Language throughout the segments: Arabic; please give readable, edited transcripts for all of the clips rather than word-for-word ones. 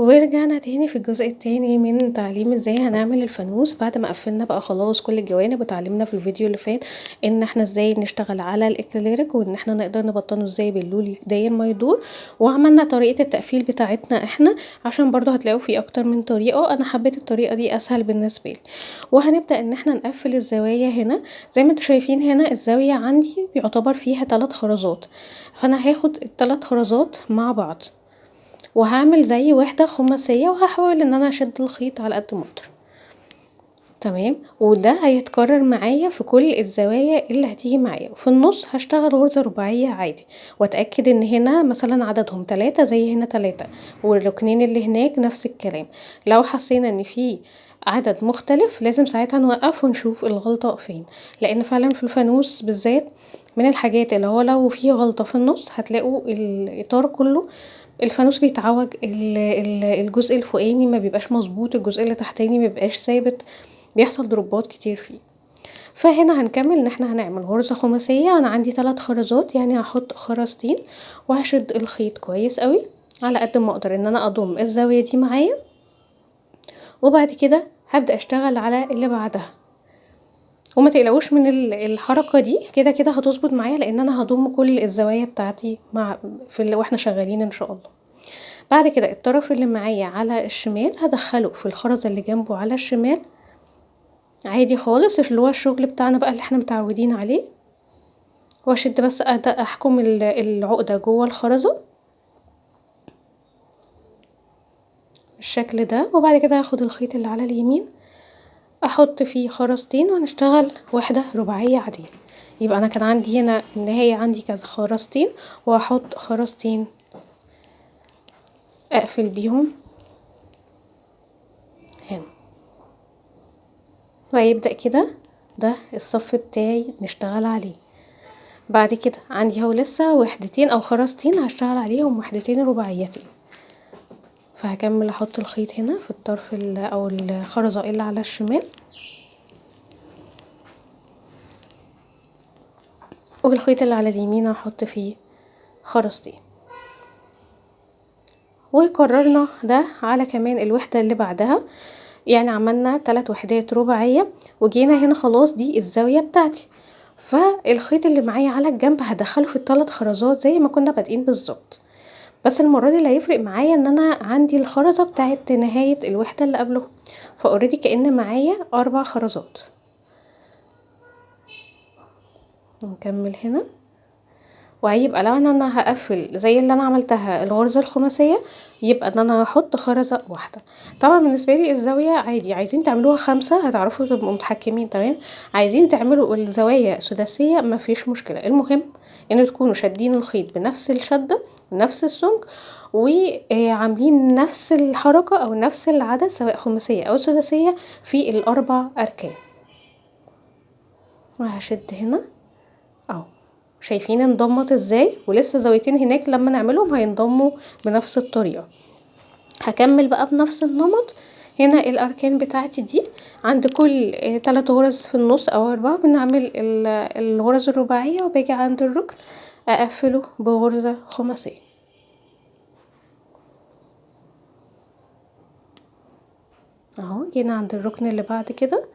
ورجعنا تاني في الجزء التاني من تعليم ازاي هنعمل الفانوس بعد ما قفلنا بقى خلاص كل الجوانب، وتعلمنا في الفيديو اللي فات ان احنا ازاي نشتغل على الاكريليك وان احنا نقدر نبطنه ازاي باللولي داير ما يدور، وعملنا طريقة التقفيل بتاعتنا احنا عشان برضو هتلاقوا في اكتر من طريقة. انا حبيت الطريقة دي اسهل بالنسبة لي. وهنبدأ ان احنا نقفل الزوايا هنا زي ما انتوا شايفين. هنا الزاوية عندي بيعتبر فيها 3 خرزات، فانا هاخد ال3 خرزات مع بعض وهعمل زي وحدة خماسية، وهحاول ان انا اشد الخيط على قد ما اقدر. تمام، وده هيتكرر معايا في كل الزوايا اللي هتيجي معايا. في النص هشتغل غرزة رباعية عادي، واتأكد ان هنا مثلا عددهم 3 زي هنا 3، والركنين اللي هناك نفس الكلام. لو حسينا ان في عدد مختلف لازم ساعتها نوقف ونشوف الغلطة فين، لان فعلا في الفانوس بالذات من الحاجات اللي هو لو في غلطة في النص هتلاقوا الاطار كله الفانوس بيتعوج، الجزء الفوقاني ما بيبقاش مظبوط، الجزء اللي تحتاني ما بيبقاش ثابت، بيحصل ضربات كتير فيه. فهنا هنكمل ان احنا هنعمل غرزة خماسية. انا عندي 3 خرزات، يعني هحط خرزتين وهشد الخيط كويس قوي على قد ما اقدر ان انا اضم الزاوية دي معايا، وبعد كده هبدأ اشتغل على اللي بعدها. وما تقلقوش من الحركة دي، كده كده هتظبط معايا لان انا هضم كل الزوايا بتاعتي مع واحنا شغالين ان شاء الله. بعد كده الطرف اللي معايا على الشمال هدخله في الخرزة اللي جنبه على الشمال عادي خالص، اللي هو الشغل بتاعنا بقى اللي احنا متعودين عليه، واشد بس احكم العقدة جوه الخرزة بالشكل ده. وبعد كده هاخد الخيط اللي على اليمين احط فيه خرزتين وهنشتغل وحدة رباعية عادية. يبقى انا كان عندي هنا النهاية عندي كانت خرزتين، وهحط خرزتين اقفل بيهم هنا، وهيبدأ كده ده الصف بتاعي نشتغل عليه. بعد كده عندي اهو لسه وحدتين او خرزتين هشتغل عليهم وحدتين رباعيتين، فهكمل احط الخيط هنا في الطرف او الخرزة اللي على الشمال، والخيط اللي على اليمين هحط فيه خرزتين. وكررنا ده على كمان الوحدة اللي بعدها، يعني عملنا 3 وحدات رباعية، وجينا هنا خلاص دي الزاوية بتاعتي، فالخيط اللي معايا على الجنب هدخله في ال3 خرزات زي ما كنا بادئين بالظبط. بس المرة دي اللي هيفرق معايا ان انا عندي الخرزة بتاعت نهاية الوحدة اللي قبله، فاوريدي كأن معايا 4 خرزات. نكمل هنا، وهيبقى لو انا هقفل زي اللي انا عملتها الغرزة الخماسية يبقى ان انا هحط خرزة واحدة. طبعا بالنسبة لي الزاوية عادي، عايزين تعملوها 5 هتعرفوا تبقوا متحكمين تمام، عايزين تعملوا الزوايا سداسية مفيش مشكلة، المهم ان تكونوا شادين الخيط بنفس الشدة نفس السمك، وعاملين نفس الحركة او نفس العدد سواء خماسية او سداسية في ال4 اركان. وهشد هنا اهو، شايفين انضمت ازاي، ولسه زاويتين هناك لما نعملهم هينضموا بنفس الطريقة. هكمل بقى بنفس النمط. هنا الاركان بتاعتي دي عند كل 3 غرز في النص او 4 بنعمل الغرز الرباعية، وباجي عند الركن اقفله بغرزة خماسية اهو. جينا عند الركن اللي بعد كده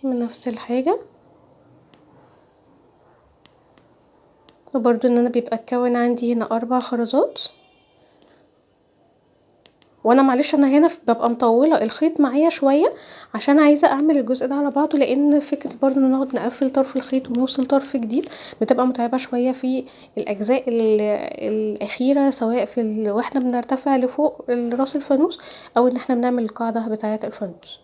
من نفس الحاجة، وبرضو ان انا بيبقى اتكون عندي هنا 4 خرزات. وانا معلش انا هنا ببقى مطولة الخيط معايا شوية عشان عايزة اعمل الجزء ده على بعضه، لان فكرة برضو ان نقعد نقفل طرف الخيط ونوصل طرف جديد بتبقى متعبة شوية في الاجزاء الاخيرة، سواء في واحنا بنرتفع لفوق راس الفانوس او ان احنا بنعمل القاعدة بتاعة الفانوس.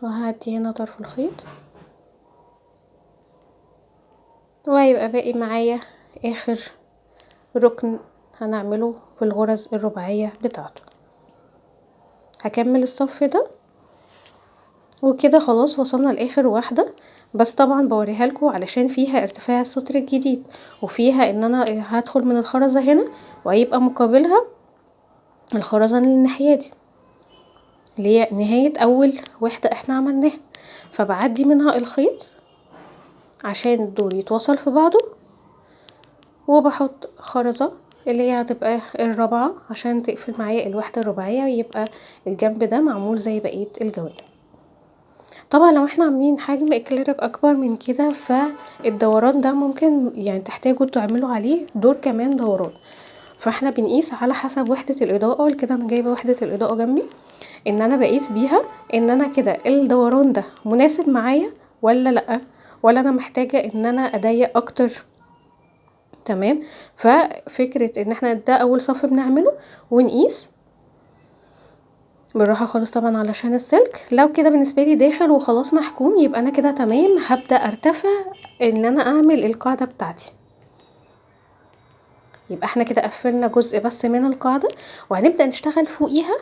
وهعدي هنا طرف الخيط، وهيبقى باقي معايا اخر ركن هنعمله في الغرز الرباعية بتاعته. هكمل الصف ده، وكده خلاص وصلنا لاخر واحدة. بس طبعا بوريها لكم علشان فيها ارتفاع السطر الجديد، وفيها ان انا هدخل من الخرزة هنا وهيبقى مقابلها الخرزة اللي الناحية دي اللي هي نهاية اول وحدة احنا عملناها، فبعدي منها الخيط عشان الدول يتوصل في بعضه وبحط خرزة اللي هي هتبقى الرابعة عشان تقفل معايا الوحدة الرباعية، ويبقى الجنب ده معمول زي بقية الجوانب. طبعا لو احنا عاملين حجم اكليريك اكبر من كده فالدوران ده ممكن يعني تحتاجوا تعملوا عليه دور كمان دوران، فاحنا بنقيس على حسب وحدة الاضاءة. كده انا جايبة وحدة الاضاءة جنبي، ان انا بقيس بيها ان انا كده الدوران ده مناسب معايا ولا لا، ولا انا محتاجة ان انا اضيق اكتر. تمام. ففكرة ان احنا ده اول صف بنعمله ونقيس بالراحة خالص طبعا علشان السلك. لو كده بالنسبة لي داخل وخلاص محكوم يبقى انا كده تمام، هبدأ ارتفع ان انا اعمل القاعدة بتاعتي. يبقى احنا كده قفلنا جزء بس من القاعدة، وهنبدأ نشتغل فوقيها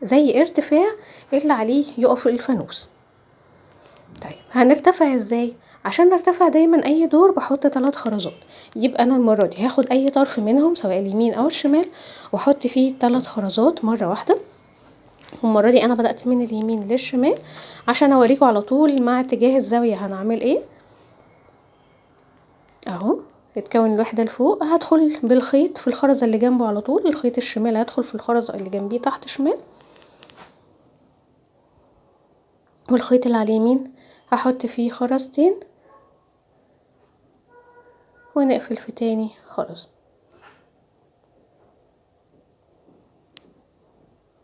زي ارتفاع اللي عليه يقف الفانوس. طيب هنرتفع ازاي؟ عشان نرتفع دايما اي دور بحط 3 خرزات. يبقى انا المرة دي هاخد اي طرف منهم سواء اليمين او الشمال واحط فيه 3 خرزات مرة واحدة. والمرة دي انا بدأت من اليمين للشمال عشان اوريكم على طول مع اتجاه الزاوية هنعمل ايه. اهو اتكون الوحدة لفوق، هدخل بالخيط في الخرزة اللي جنبه على طول، الخيط الشمال هدخل في الخرزة اللي جنبيه تحت شمال، والخيط اللي على اليمين هحط فيه خرزتين ونقفل في تاني خرز.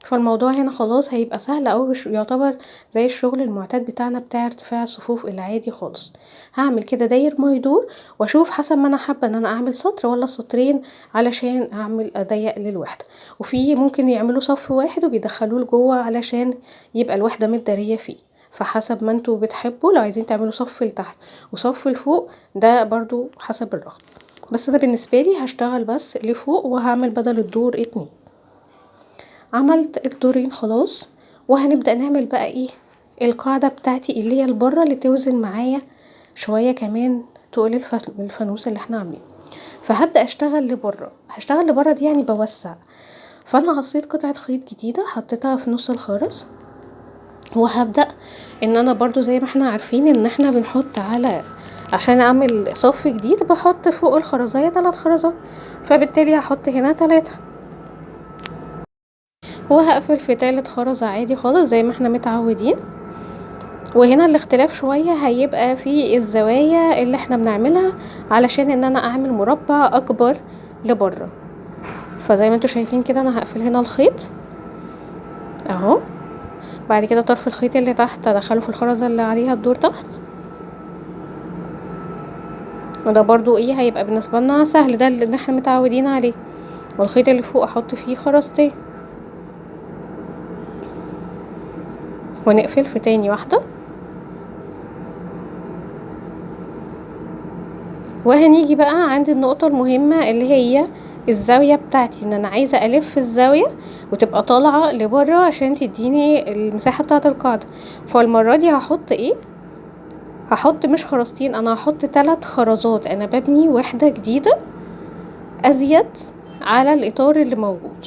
فالموضوع هنا خلاص هيبقى سهل اوي، يعتبر زي الشغل المعتاد بتاعنا بتاع ارتفاع الصفوف العادي خالص. هعمل كده داير ما يدور واشوف حسب ما انا حابه ان انا اعمل سطر ولا سطرين علشان اعمل اضيق للوحده. وفي ممكن يعملوا صف واحد وبيدخلوه لجوه علشان يبقى الوحده متداريه فيه، فحسب ما انتوا بتحبوا. لو عايزين تعملوا صف لتحت وصف لفوق ده برضو حسب الرغبه، بس انا بالنسبه لي هشتغل بس لفوق وهعمل بدل الدور 2. عملت الدورين خلاص، وهنبدأ نعمل بقى ايه القاعدة بتاعتي اللي هي لبره اللي توزن معايا شوية كمان تقول الفانوس اللي احنا عاملينه. فهبدأ اشتغل لبره. هشتغل لبره دي يعني بوسع، فانا عصيت قطعة خيط جديدة حطيتها في نص الخرز، وهبدأ ان انا برضو زي ما احنا عارفين ان احنا بنحط على عشان اعمل صف جديد بحط فوق الخرزية 3 خرزات، فبالتالي هحط هنا 3 وهقفل في 3 خرزة عادي خالص زي ما احنا متعودين. وهنا الاختلاف شوية هيبقى في الزوايا اللي احنا بنعملها علشان ان انا اعمل مربع اكبر لبره. فزي ما انتوا شايفين كده انا هقفل هنا الخيط اهو، بعد كده طرف الخيط اللي تحت ادخله في الخرزة اللي عليها الدور تحت، وده برضو ايه هيبقى بالنسبة لنا سهل، ده اللي احنا متعودين عليه. والخيط اللي فوق احط فيه خرزتين ونقفل في تاني واحدة. وهنيجي بقى عند النقطة المهمة اللي هي الزاوية بتاعتي، ان انا عايزة الف الزاوية وتبقى طالعة لبره عشان تديني المساحة بتاعة القاعدة. فالمرة دي هحط ايه، هحط مش خرزتين، انا هحط 3 خرزات. انا ببني وحدة جديدة ازيد على الاطار اللي موجود،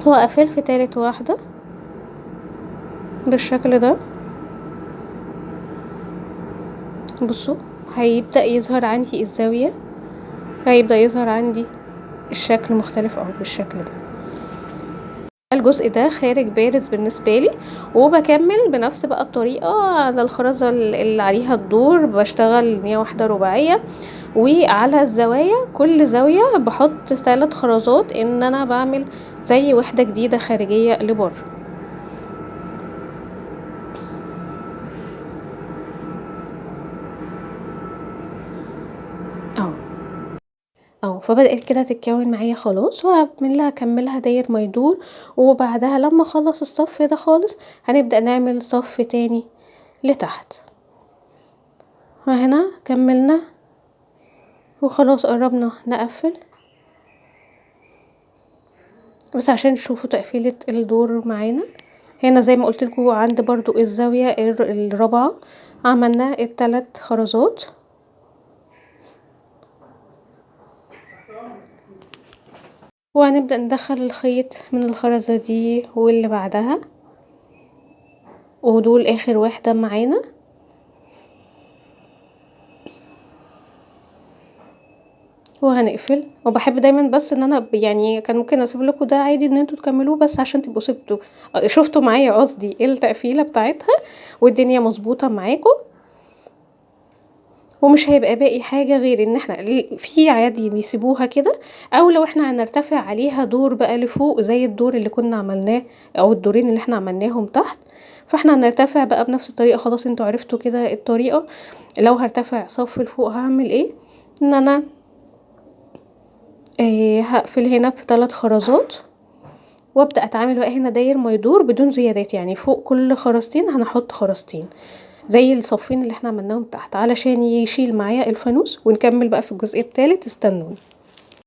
واقفل في تالت واحدة بالشكل ده. بصوا هيبدأ يظهر عندي الزاوية، هيبدأ يظهر عندي الشكل مختلف اهو بالشكل ده. الجزء ده خارج بارز بالنسبة لي، وبكمل بنفس بقى الطريقة على الخرزة اللي عليها الدور بشتغل ان هي واحدة رباعية، وعلى الزوايا كل زاوية بحط 3 خرزات ان انا بعمل زي وحدة جديدة خارجية لبره اهو. فبدأت كده تتكون معايا خلاص، وهعملها اكملها داير ما يدور. وبعدها لما اخلص الصف ده خالص هنبدأ نعمل صف تاني لتحت. وهنا كملنا وخلاص قربنا نقفل، بس عشان تشوفوا تقفيلة الدور معانا. هنا زي ما قلت لكم عند برضو الزاوية الرابعة عملنا ال3 خرزات، وهنبدأ ندخل الخيط من الخرزة دي واللي بعدها، ودول اخر واحدة معانا. وهنقفل. وبحب دايما بس ان انا يعني كان ممكن اسيب لكم ده عادي ان انتوا تكملوه، بس عشان تبقوا شفتوا معايا قصدي ايه التقفيله بتاعتها والدنيا مظبوطه معاكم. ومش هيبقى باقي حاجة غير ان احنا في عادي بيسيبوها كده، او لو احنا هنرتفع عليها دور بقى لفوق زي الدور اللي كنا عملناه او الدورين اللي احنا عملناهم تحت، فاحنا هنرتفع بقى بنفس الطريقة. خلاص انتوا عرفتوا كده الطريقة. لو هرتفع صف لفوق هعمل ايه، ان انا هقفل هنا ب3 خرزات، وابدأ اتعامل بقى هنا داير ما يدور بدون زيادات، يعني فوق كل خرزتين هنحط خرزتين زي الصفين اللي احنا عملناهم تحت علشان يشيل معايا الفانوس. ونكمل بقى في الجزء الثالث، استنوني.